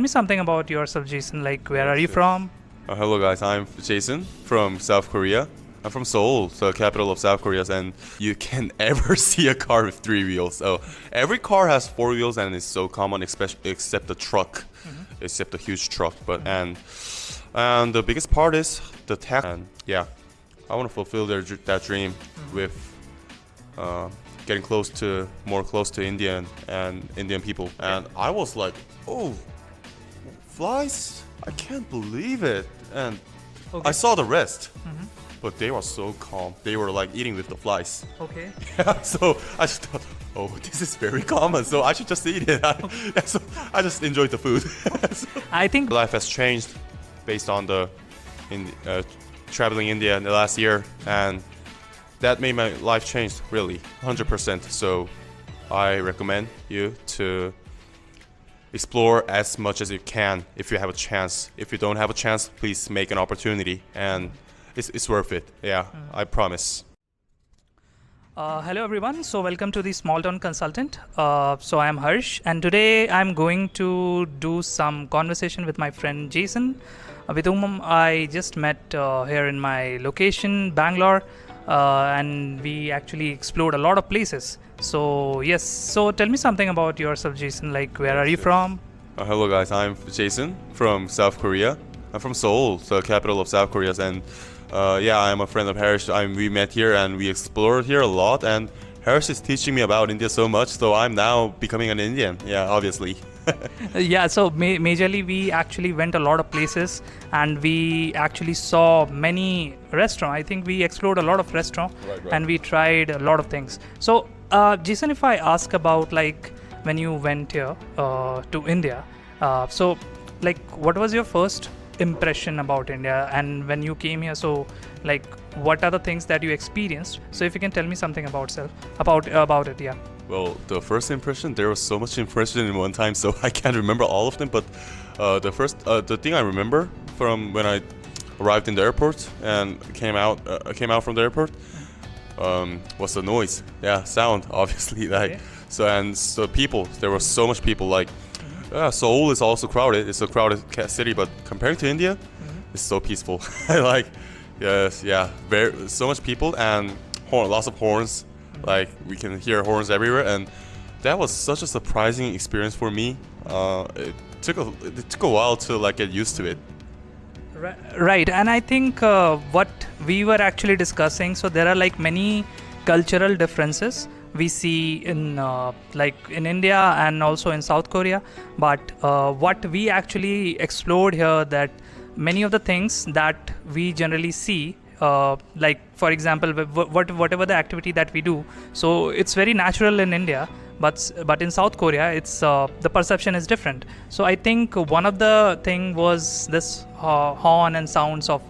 me something about yourself, Jason. Like, where are you Sure. from? Hello guys, I'm Jason from South Korea. I'm from Seoul, the capital of South Korea, and you can ever see a car with three wheels. So every car has four wheels, and it's so common, except the truck, except the huge truck. And the biggest part is the tax. And yeah, I want to fulfill that dream with getting more close to Indian and Indian people. And I was like, oh, flies! I can't believe it. And Okay. I saw the rest, but they were so calm. They were like eating with the flies. Okay. So I just thought, oh, this is very common. So I should just eat it. So I just enjoyed the food. I think Life has changed based on traveling India in the last year, and that made my life change really 100%. So I recommend you to explore as much as you can if you have a chance. If you don't have a chance, please make an opportunity, and it's worth it. Yeah, I promise. Hello everyone. So welcome to the Smalltown Consultant. So I am Harsh, and today I'm going to do some conversation with my friend Jason, with whom I just met here in my location, Bangalore, and we actually explored a lot of places. So yes. So tell me something about yourself, Jason. Like, where are you from? Hello guys, I'm Jason from South Korea. I'm from Seoul, the capital of South Korea, and yeah, I'm a friend of Harris. We met here and we explored here a lot, and Harris is teaching me about India so much, so I'm now becoming an Indian. Yeah, obviously. Yeah, so majorly we actually went a lot of places, and we actually saw many restaurants. I think we explored a lot of restaurants, Right. and we tried a lot of things. So Jason, if I ask about like when you went here to India, so like what was your first impression about India, and when you came here, so like what are the things that you experienced? So if you can tell me something about it, yeah. Well, the first impression, there was so much impression in one time, so I can't remember all of them. But the thing I remember from when I arrived in the airport and came out from the airport, was the noise. Yeah, sound, obviously. Like, Okay. so people, there was so much people. Like, Seoul is also crowded. It's a crowded city, but compared to India, it's so peaceful. Like, yes, yeah, so much people and lots of horns. Like, we can hear horns everywhere, and that was such a surprising experience for me. It took a while to like get used to it. Right, and I think what we were actually discussing, so there are like many cultural differences we see in like in India and also in South Korea, but what we actually explored here, that many of the things that we generally see, like for example whatever the activity that we do, so it's very natural in India, but in South Korea it's the perception is different. So I think one of the thing was this horn and sounds of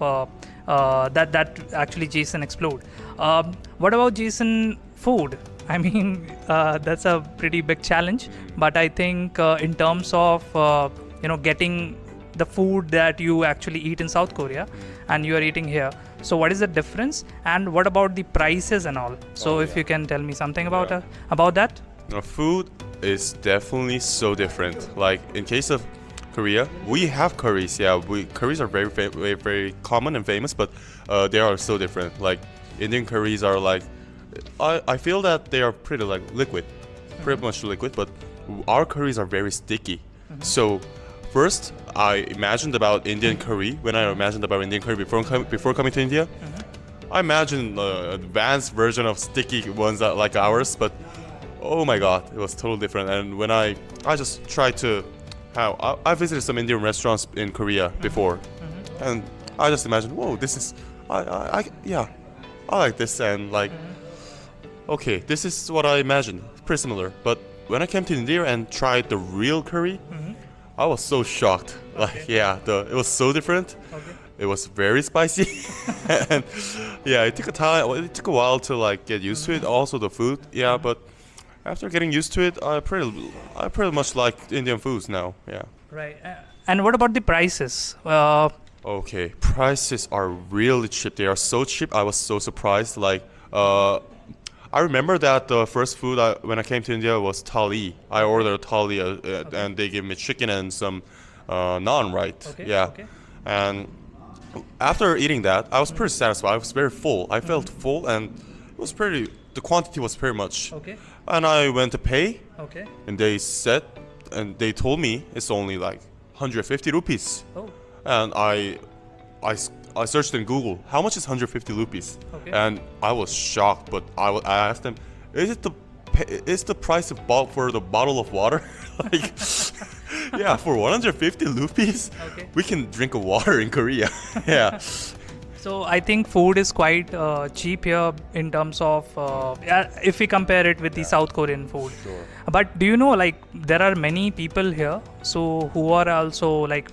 that actually Jason explored. What about Jason food? I mean, that's a pretty big challenge, but I think in terms of getting the food that you actually eat in South Korea and you are eating here, so what is the difference, and what about the prices and all? So if you can tell me something about Yeah. about that. Food is definitely so different. Like, in case of Korea, we have curries. Yeah, curries are very, very common and famous, but they are so different. Like, Indian curries are like, I feel that they are pretty like liquid, pretty much liquid, but our curries are very sticky. So first, I imagined about Indian curry. When I imagined about Indian curry before coming to India, I imagined advanced version of sticky ones like ours, but oh my god, it was totally different. And when I just tried to I visited some Indian restaurants in Korea before, and I just imagined, whoa, this is yeah, I like this, and like, okay, this is what I imagined, pretty similar. But when I came to India and tried the real curry, I was so shocked. Like, yeah, it was so different. Okay. It was very spicy, and yeah, it took a time. It took a while to like get used to it. Also the food, yeah, but after getting used to it, I pretty much like Indian foods now. Yeah. Right. And what about the prices? Okay, prices are really cheap. They are so cheap. I was so surprised. Like, I remember that the first food when I came to India was thali. I ordered a thali, and they gave me chicken and some naan, right? Okay. Yeah. Okay. And after eating that, I was pretty satisfied. I was very full. I felt full, and it was pretty. The quantity was pretty much. Okay. And I went to pay, Okay. and they told me it's only like 150 rupees. Oh. And I searched in Google, how much is 150 rupees? Okay. And I was shocked, but I asked them, is the price for the bottle of water? Like, yeah, for 150 rupees, Okay. we can drink a water in Korea. Yeah. So I think food is quite cheap here in terms of if we compare it with the South Korean food. Sure. But do you know, like, there are many people here so who are also like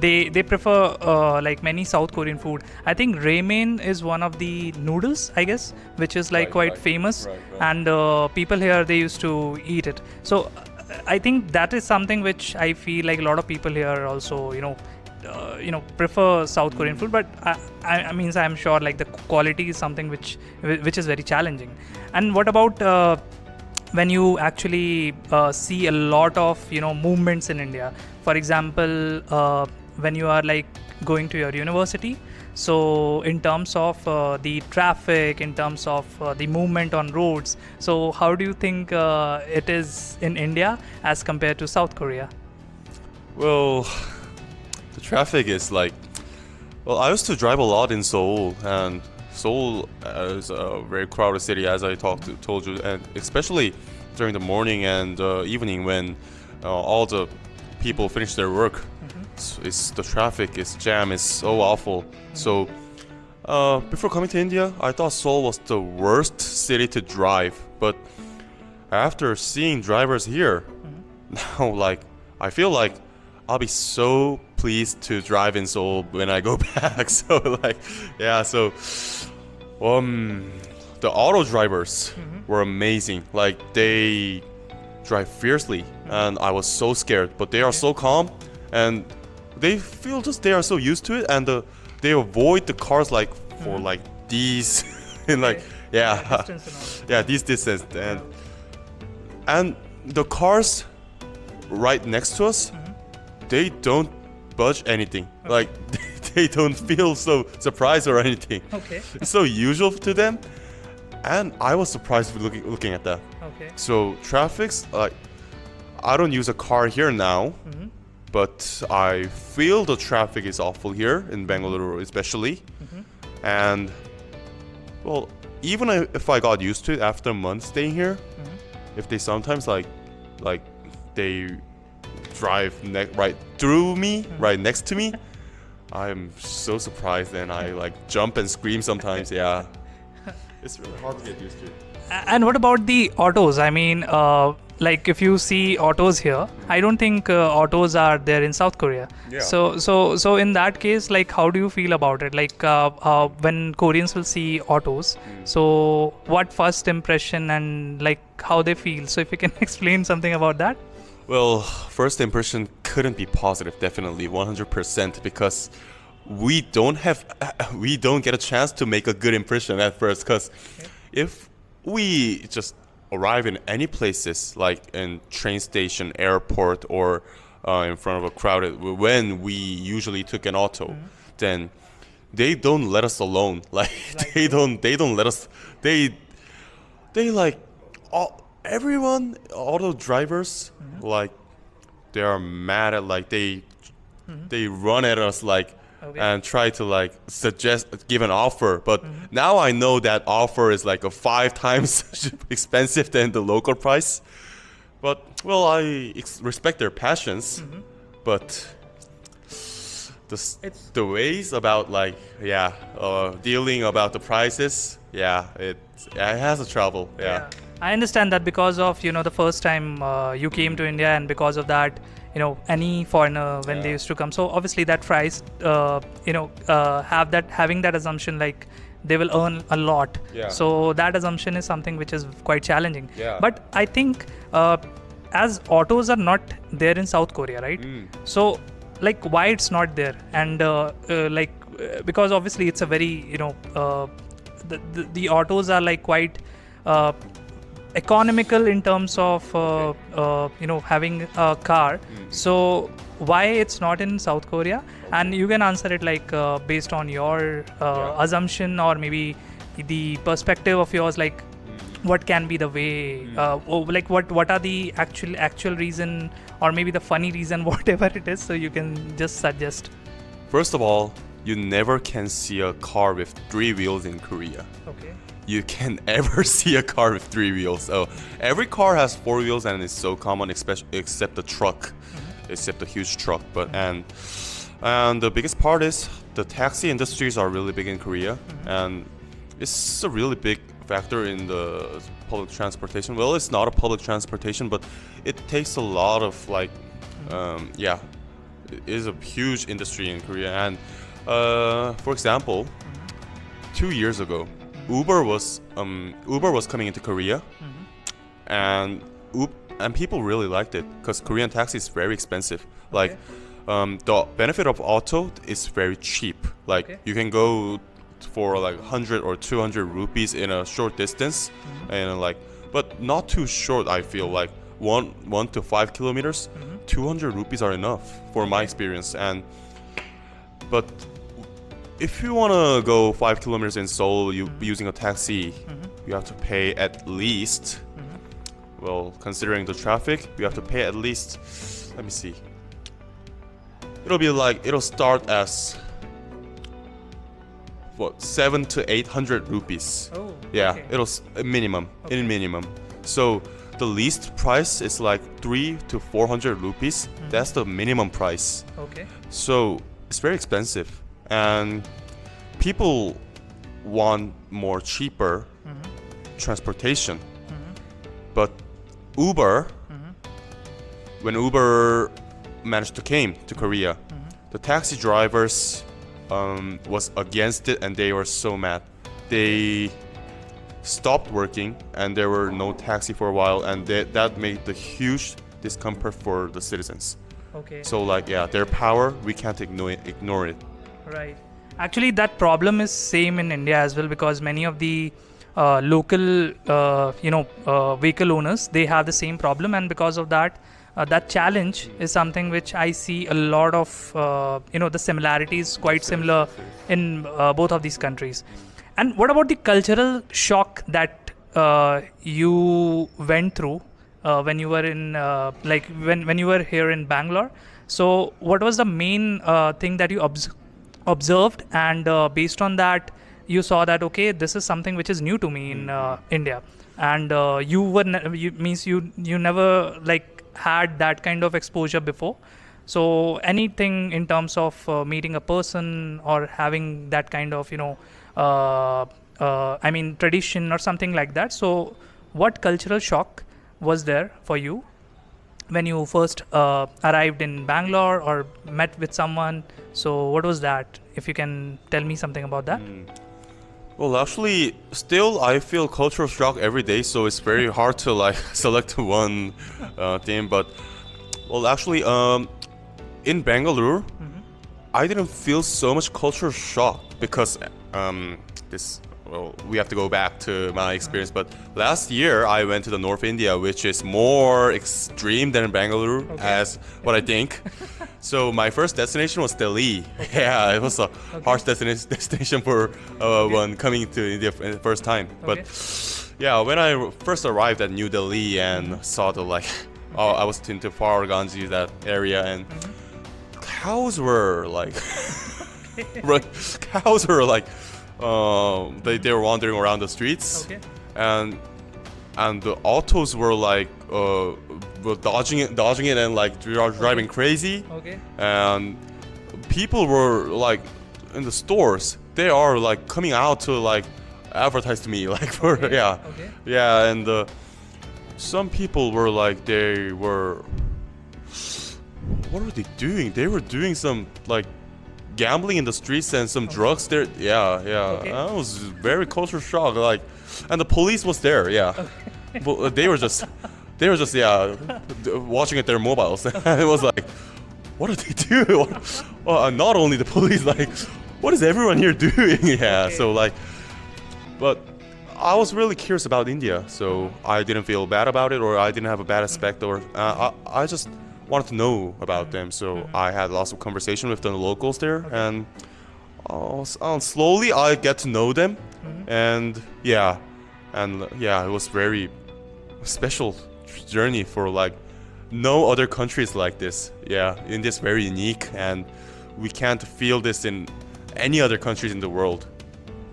they prefer like many South Korean food. I think ramen is one of the noodles, I guess, which is like quite famous, and people here, they used to eat it. So I think that is something which I feel like a lot of people here also prefer South Korean food, but I mean, I'm sure like the quality is something which is very challenging. And what about when you actually see a lot of movements in India? For example, when you are like going to your university, so in terms of the traffic, in terms of the movement on roads, so how do you think it is in India as compared to South Korea? Well, the traffic is like, well, I used to drive a lot in Seoul, and Seoul is a very crowded city, as I told you, and especially during the morning and evening when all the people finish their work. The traffic is jam is so awful. So before coming to India, I thought Seoul was the worst city to drive, but after seeing drivers here, now like I feel like I'll be so pleased to drive in Seoul when I go back. So like, yeah, so the auto drivers were amazing. Like, they drive fiercely, and I was so scared, but they are so calm, and they are so used to it, and they avoid the cars like for like these and like these distance, and the cars right next to us, they don't budge anything. Like, they don't feel so surprised or anything. Okay. It's so usual to them, and I was surprised looking at that. Okay. So traffic's like, I don't use a car here now, but I feel the traffic is awful here in Bangalore, especially. And well, even if I got used to it after a month staying here, if they sometimes like they drive right through me, right next to me, I'm so surprised, and I like jump and scream sometimes. Yeah, it's really hard to get used to. And what about the autos? I mean, like if you see autos here, I don't think autos are there in South Korea. Yeah. So in that case, like, how do you feel about it? Like when Koreans will see autos, so what first impression and like how they feel? So if you can explain something about that. Well, first impression couldn't be positive, definitely 100%, because we don't get a chance to make a good impression at first, because if we just arrive in any places like in train station, airport, or in front of a crowded, when we usually took an auto, then they don't let us alone. Like, they don't let us. They like everyone, auto drivers, like, they are mad at, like, they run at us, like, and try to like give an offer, but now I know that offer is like a 5 times expensive than the local price. But well, I respect their passions, but the ways about like dealing about the prices, it has a trouble. Yeah. I understand that because of the first time you came to India, and because of that, any foreigner when they used to come, so obviously that price having that assumption like they will earn a lot. So that assumption is something which is quite challenging. But I think as autos are not there in South Korea, right? So like why it's not there, and because obviously it's a very the autos are like quite economical in terms of having a car. So why it's not in South Korea? And you can answer it like based on your assumption, or maybe the perspective of yours, like what can be the way, like what are the actual reason, or maybe the funny reason, whatever it is, so you can just suggest. First of all, you never can see a car with 3 wheels in Korea. Okay. You can ever see a car with 3 wheels. So every car has 4 wheels, and it's so common, except the truck, except the huge truck. But and the biggest part is the taxi industries are really big in Korea, and it's a really big factor in the public transportation. Well, it's not a public transportation, but it takes a lot of like, it is a huge industry in Korea. And for example, 2 years ago, Uber was coming into Korea, and people really liked it because Korean taxi is very expensive. Like, the benefit of auto is very cheap. Like, you can go for like 100 or 200 rupees in a short distance, and like, but not too short. I feel like 1 to 5 kilometers, 200 rupees are enough for my experience. But if you want to go 5 kilometers in Seoul, you using a taxi, you have to pay at least, well, considering the traffic, you have to pay at least, let me see, it'll start as what, 700 to 800 rupees. Oh, yeah, okay. it'll minimum, in minimum. So the least price is like 300 to 400 rupees. That's the minimum price. Okay. So it's very expensive, and people want more cheaper transportation. But Uber, when Uber managed to came to Korea, the taxi drivers was against it, and they were so mad. They stopped working, and there were no taxi for a while, and that made the huge discomfort for the citizens. Okay. So like, yeah, their power, we can't ignore it. Right. Actually, that problem is same in India as well, because many of the local, vehicle owners, they have the same problem, and because of that, that challenge is something which I see a lot of, the similarities quite similar in both of these countries. And what about the cultural shock that you went through when you were in, when you were here in Bangalore? So what was the main thing that you observed, and based on that, you saw that, okay, this is something which is new to me in India, and you never like had that kind of exposure before. So anything in terms of meeting a person or having that kind of tradition or something like that. So what cultural shock was there for you when you first arrived in Bangalore or met with someone? So what was that? If you can tell me something about that. Well, actually, still I feel cultural shock every day, so it's very hard to like select one thing. But well, actually, in Bangalore, I didn't feel so much cultural shock because we have to go back to my experience. But last year I went to the North India, which is more extreme than Bangalore, as what I think. So my first destination was Delhi. Yeah, it was a harsh destination for one coming to India for the first time. But yeah, when I first arrived at New Delhi and saw the I was into Farganji, that area, and cows were like, they were wandering around the streets, and the autos were like were dodging it and like driving crazy, and people were like in the stores, they are like coming out to like advertise to me, like for and some people were like, what were they doing? They were doing some like gambling in the streets and some drugs there. That was very culture shock. Like, and the police was there. But they were just watching at their mobiles. It was like, what do they do? Not only the police, like, what is everyone here doing? So like, but I was really curious about India, so I didn't feel bad about it, or I didn't have a bad aspect, or I just wanted to know about them. So I had lots of conversation with the locals there, and slowly I get to know them, and yeah, it was very special journey for like no other countries like this. Yeah, India's very unique, and we can't feel this in any other countries in the world.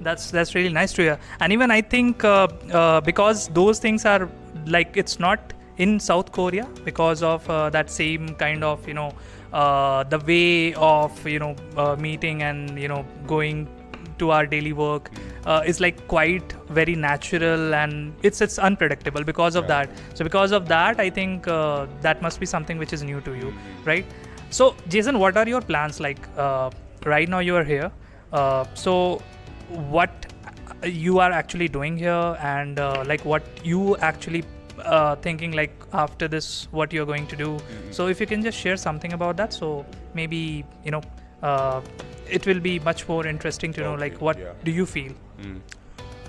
That's really nice to hear. And even I think because those things are like, it's not in South Korea because of that same kind of the way of meeting and going to our daily work is like quite very natural, and it's unpredictable because of that. So because of that, I think that must be something which is new to you, right? So Jason, what are your plans like right now? You are here, so what you are actually doing here, and like what you actually thinking like after this, what you're going to do. So if you can just share something about that, so maybe it will be much more interesting to know like what do you feel.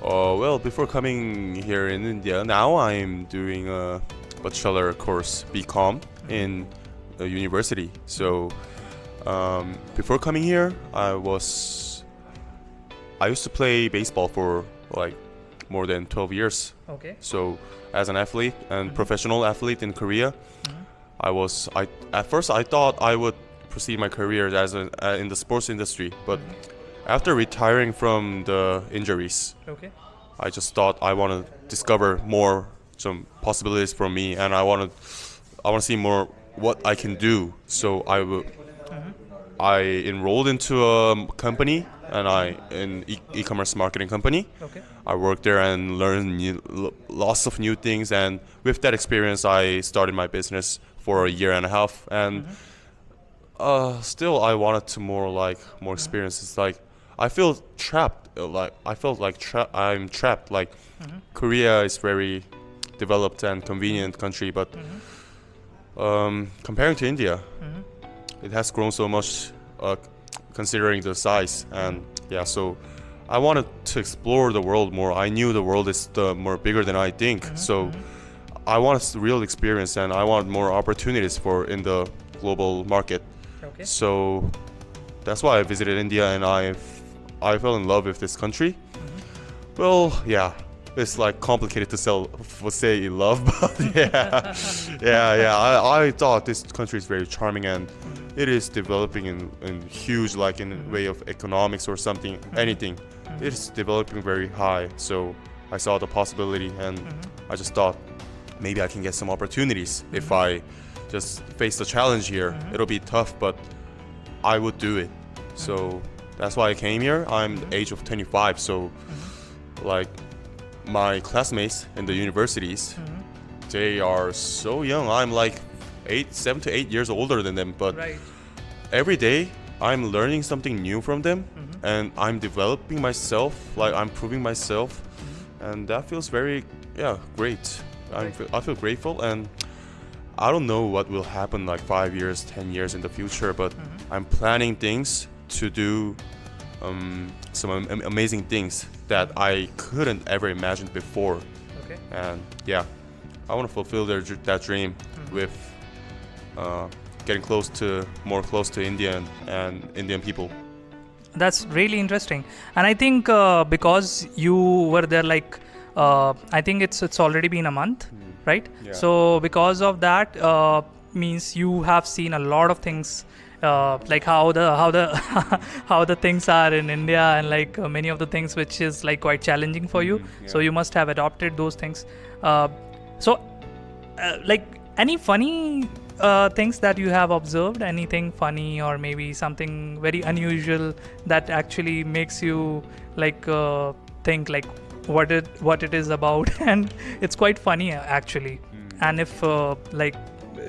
Well, before coming here in India, now I'm doing a bachelor course, BCom, in a university. So before coming here, I used to play baseball for like more than 12 years. Okay. So as an athlete and professional athlete in Korea, at first I thought I would proceed my career as in the sports industry, but after retiring from the injuries, I just thought I want to discover more some possibilities for me, and I want to see more what I can do. So I enrolled into a company, and an e-commerce marketing company. I worked there and learned lots of new things, and with that experience, I started my business for a year and a half. And still, I wanted to more experiences. Like I feel trapped. I'm trapped. Like Korea is very developed and convenient country, but comparing to India, it has grown so much. Considering the size, and so I wanted to explore the world more. I knew the world is more bigger than I think, so I wanted real experience, and I want more opportunities in the global market. So that's why I visited India, and I fell in love with this country. Well, it's like complicated to say in love, but I thought this country is very charming, and it is developing in huge, like in way of economics or something, anything. It is developing very high. So I saw the possibility, and I just thought maybe I can get some opportunities if I just face the challenge here. It'll be tough, but I would do it. So that's why I came here. I'm the age of 25, so like my classmates in the universities, they are so young. I'm like 7 to 8 years older than them, but every day I'm learning something new from them, and I'm developing myself, like I'm proving myself, and that feels very great. I feel grateful, and I don't know what will happen like 5 years, 10 years in the future, but I'm planning things to do some amazing things that I couldn't ever imagine before. And I want to fulfill that dream with getting more close to India and Indian people. That's really interesting. And I think because you were there like I think it's already been a month, right? So because of that means you have seen a lot of things, like how the things are in India, and like many of the things which is like quite challenging for you. So you must have adopted those things. So like any funny things that you have observed, anything funny or maybe something very unusual that actually makes you like think like what it is about, and it's quite funny actually. And if like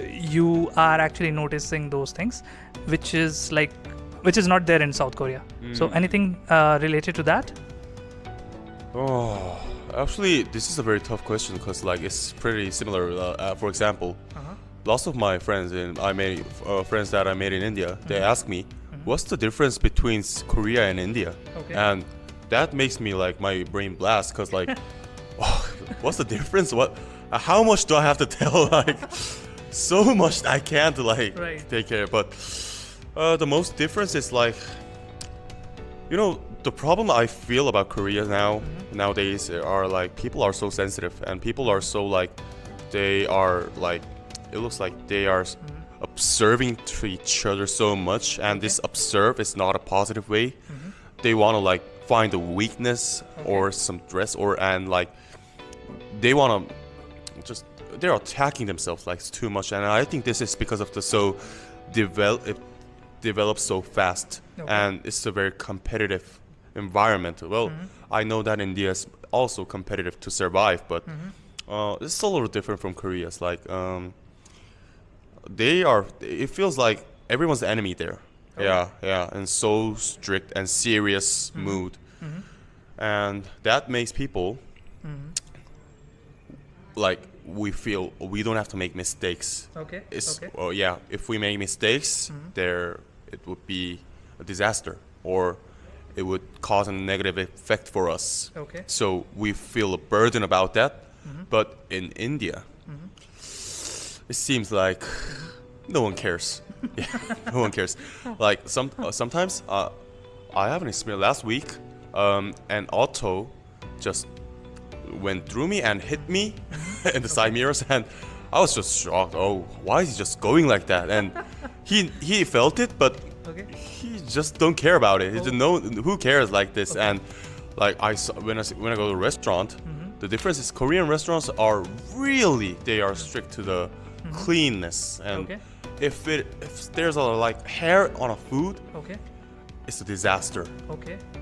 you are actually noticing those things which is not there in South Korea. So anything related to that? Actually, this is a very tough question because like it's pretty similar. For example, lots of my friends friends that I made in India, they ask me, what's the difference between Korea and India? And that makes me like my brain blast, because like what's the difference? How much do I have to tell? Like, so much I can't like Right. take care. But the most difference is like, the problem I feel about Korea nowadays are like people are so sensitive and people are so like they are like it looks like they are observing to each other so much, and this observe is not a positive way. They want to like find a weakness or some dress and like they want to just they're attacking themselves like too much, and I think this is because of it develops so fast and it's a very competitive environment. Well, I know that India is also competitive to survive, but it's a little different from Korea. It's like it feels like everyone's the enemy there. Yeah, and so strict and serious mood, and that makes people like we feel we don't have to make mistakes. If we make mistakes, it would be a disaster or it would cause a negative effect for us. So we feel a burden about that. But in India, it seems like no one cares. Yeah, no one cares. Like sometimes I have an experience last week. An auto just went through me and hit me in the side mirrors, and I was just shocked. Oh, why is he just going like that? And he felt it, but he just don't care about it. He just know who cares like this. And like I saw, when I go to a restaurant, the difference is Korean restaurants are they are strict to the cleanness, and if there's a like hair on a food, it's a disaster.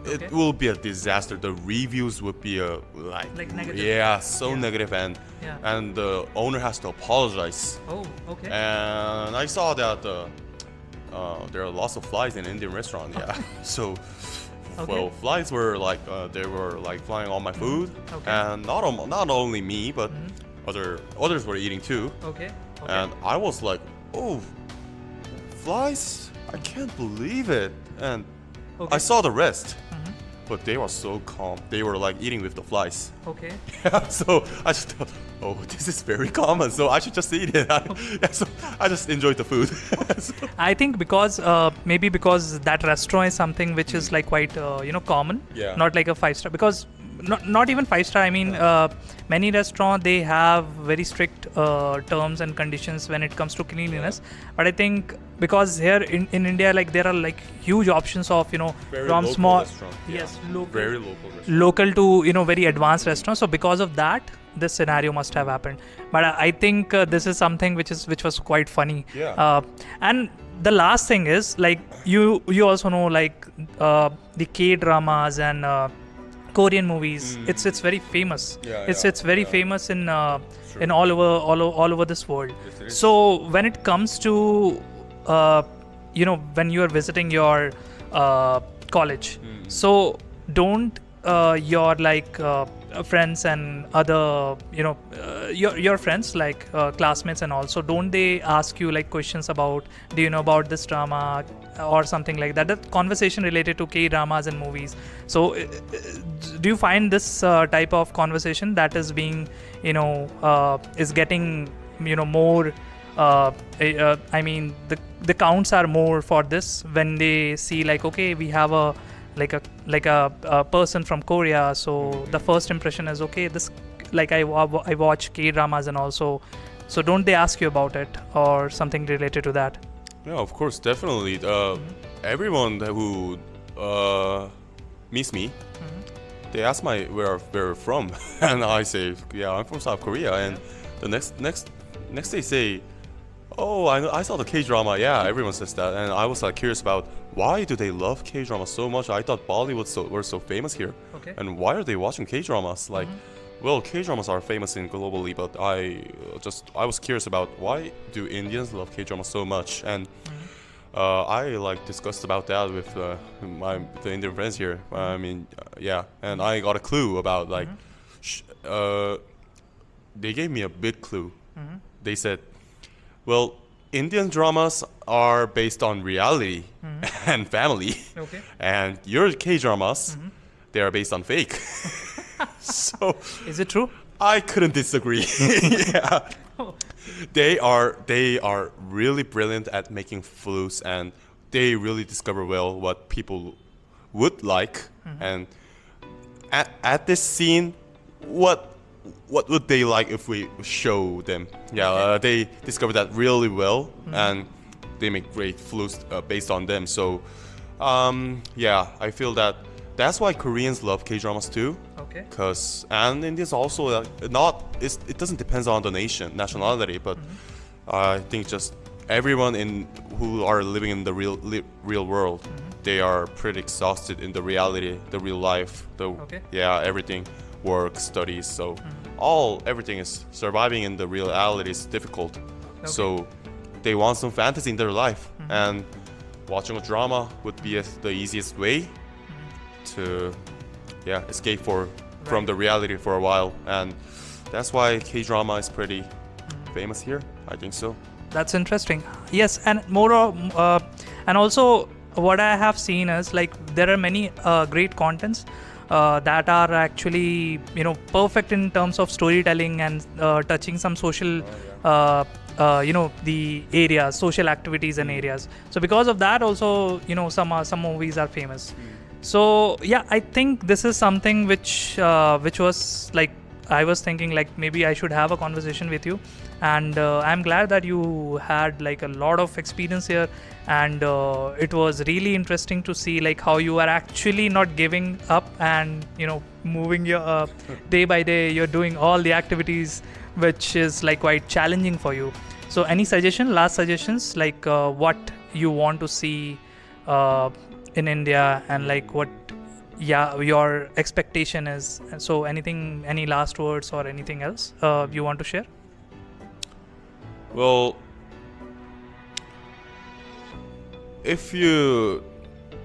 It will be a disaster. The reviews would be like negative. Yeah, so negative, and the owner has to apologize. And I saw that there are lots of flies in Indian restaurant. Yeah, so well, flies were like they were like flying on my food, and not only me, but others were eating too. And I was like, oh, flies! I can't believe it. And I saw the rest, but they were so calm. They were like eating with the flies. Yeah, so I just thought, oh, this is very common, so I should just eat it. So I just enjoyed the food. I think maybe because that restaurant is something which is like quite common, not like a 5-star, because not even 5-star. I mean, many restaurants, they have very strict terms and conditions when it comes to cleanliness. But I think because here in India, like there are like huge options of Very from local small restaurant. very local restaurant. local to very advanced restaurants. So because of that, this scenario must have happened. But I think this is something which was quite funny. And the last thing is, like, you also know, like the K-dramas and Korean movies. It's very famous. It's very famous in all over this world. Yes, so when it comes to when you are visiting your college, so don't your like friends and other your friends, like classmates and also, don't they ask you like questions about, do you know about this drama or something like that? That conversation related to K-dramas and movies. So do you find this type of conversation that is being is getting more I mean the counts are more for this when they see like, okay, we have a person from Korea, so the first impression is, okay, this, like I watch K-dramas and also, so don't they ask you about it or something related to that? Yeah, of course, definitely. Everyone who meets me, they ask where we're from, and I say, yeah, I'm from South Korea, and the next they say, oh, I saw the K-drama. Yeah, everyone says that, and I was like curious about why do they love K-drama so much. I thought Bollywood were so famous here, and why are they watching K-dramas? Like, well, K-dramas are famous globally, but I was curious about why do Indians love K-dramas so much, and I like discussed about that with the Indian friends here. I mean, and I got a clue about like, they gave me a big clue. They said, well, Indian dramas are based on reality and family, and your K-dramas, they are based on fake. So Is it true? I couldn't disagree. Yeah. They are really brilliant at making flutes, and they really discover well what people would like. And at this scene, what would they like if we show them? Yeah, they discover that really well, and they make great flutes based on them. So, yeah, I feel that that's why Koreans love K-dramas too. Okay. And India's also it doesn't depend on the nationality, but I think just everyone who are living in the real world, they are pretty exhausted in the reality, the real life, everything, work, studies. So everything is surviving in the reality is difficult. Okay. So they want some fantasy in their life, and watching a drama would be the easiest way to escape from the reality for a while. And that's why K-drama is pretty famous here. I think so. That's interesting. Yes, and and also what I have seen is like there are many great contents that are actually perfect in terms of storytelling and touching some social the areas, social activities and areas. So because of that also some movies are famous. So yeah, I think this is something which was like I was thinking like maybe I should have a conversation with you, and I'm glad that you had like a lot of experience here, and it was really interesting to see like how you are actually not giving up and moving your day by day. You're doing all the activities which is like quite challenging for you. So any last suggestions, like what you want to see in India, and like what your expectation is? So any last words or anything else you want to share? Well, if you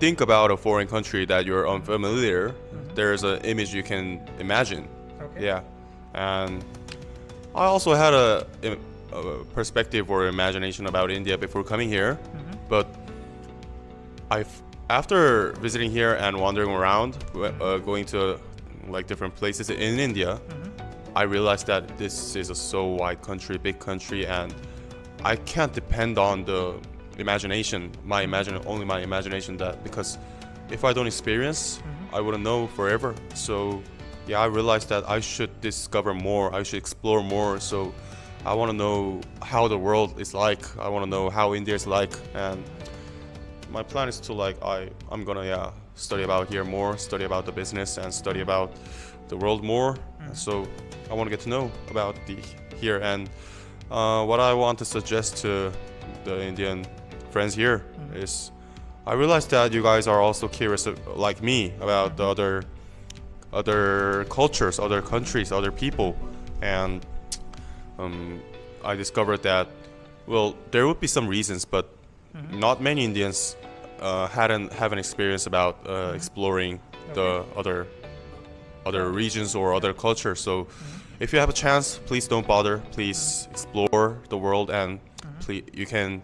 think about a foreign country that you're unfamiliar, there's an image you can imagine. Okay. Yeah, and I also had a perspective or imagination about India before coming here, but after visiting here and wandering around, going to like different places in India, I realized that this is a so wide country, big country, and I can't depend on the imagination, only my imagination, that because if I don't experience, I wouldn't know forever. So yeah, I realized that I should discover more, I should explore more. So I want to know how the world is like, I want to know how India is like, and my plan is to like I'm gonna study about here more, study about the business, and study about the world more. So I want to get to know about here, and what I want to suggest to the Indian friends here is I realized that you guys are also curious like me about the other cultures, other countries, other people, and I discovered that there would be some reasons, but not many Indians have an experience about exploring the other regions or other cultures. So if you have a chance, please don't bother. Please explore the world, and you can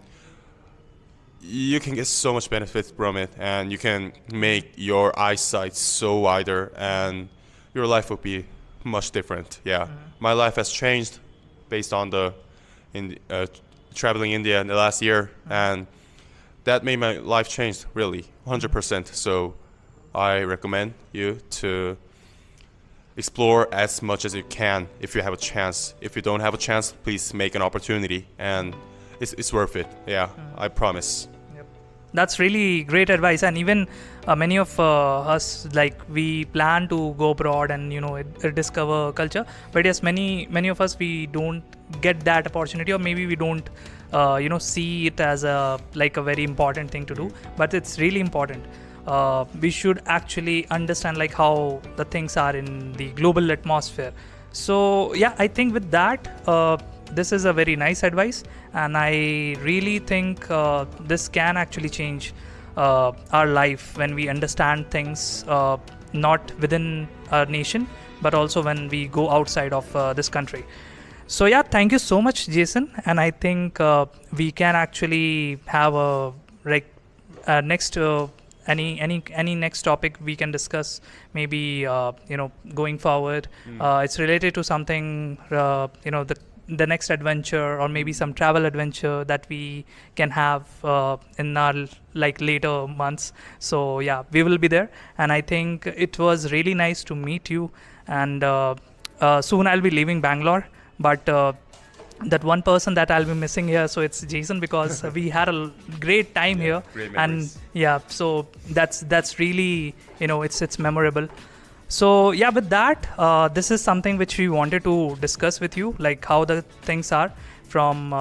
get so much benefit from it, and you can make your eyesight so wider, and your life will be much different. Yeah, my life has changed based on traveling India in the last year, and that made my life change really 100%. So I recommend you to explore as much as you can if you have a chance. If you don't have a chance, please make an opportunity, and it's worth it. Yeah, I promise. Yep. That's really great advice, and even many of us, like, we plan to go abroad and discover culture, but yes, many of us, we don't get that opportunity, or maybe we don't see it as a very important thing to do, but it's really important. We should actually understand like how the things are in the global atmosphere. So yeah, I think with that, this is a very nice advice, and I really think this can actually change our life when we understand things not within our nation, but also when we go outside of this country. So yeah, thank you so much, Jason, and I think we can actually have a next any next topic we can discuss, maybe going forward. It's related to something, the next adventure, or maybe some travel adventure that we can have in our like later months. So yeah, we will be there, and I think it was really nice to meet you. And soon I'll be leaving Bangalore, but that one person that I'll be missing here, so it's Jason, because we had a great time here. Great And memories. yeah, so that's really, it's memorable. So yeah, with that, this is something which we wanted to discuss with you, like how the things are from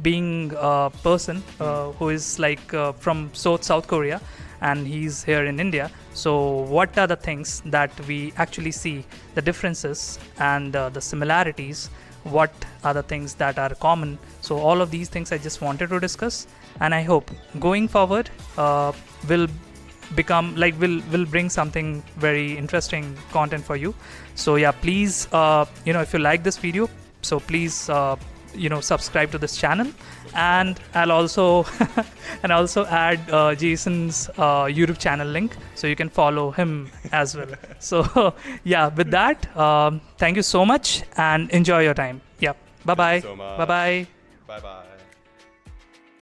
being a person who is like from South Korea, and he's here in India. So what are the things that we actually see, the differences and the similarities? What are the things that are common? So all of these things I just wanted to discuss, and I hope going forward will become like will bring something very interesting content for you. So yeah, please if you like this video, so please subscribe to this channel, and I'll also and also add Jason's YouTube channel link, so you can follow him as well. So yeah, with that, thank you so much and enjoy your time. Yeah, bye bye. so much. Bye bye. Bye bye.